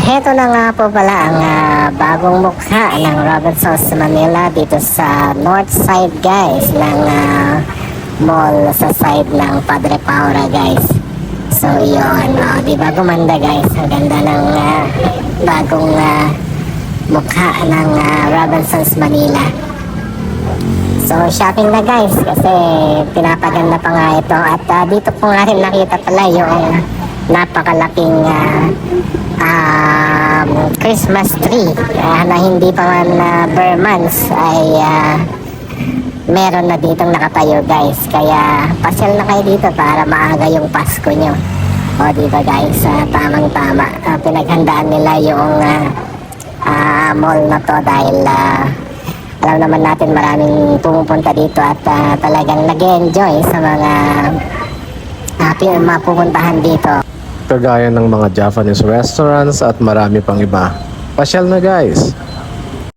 heto na nga po pala ang bagong mukha ng Robinsons Manila dito sa north side guys ng mall sa side ng Padre Paura guys. So yun, di ba gumanda guys? Ang ganda ng bagong mukha ng Robinsons Manila. So shopping na guys kasi pinapaganda pa nga ito at dito po nga rin nakita pala yung napakalaking Christmas tree na hindi pa man bare months ay meron na ditong nakatayo guys, kaya pasyal na kayo dito para maaga yung Pasko nyo. O diba guys, tamang tama, pinaghandaan nila yung mall na to dahil alam naman natin maraming pumupunta dito at talagang nag-enjoy sa mga mapupuntahan dito. Kagaya ng mga Japanese restaurants at marami pang iba. Pasyal na guys!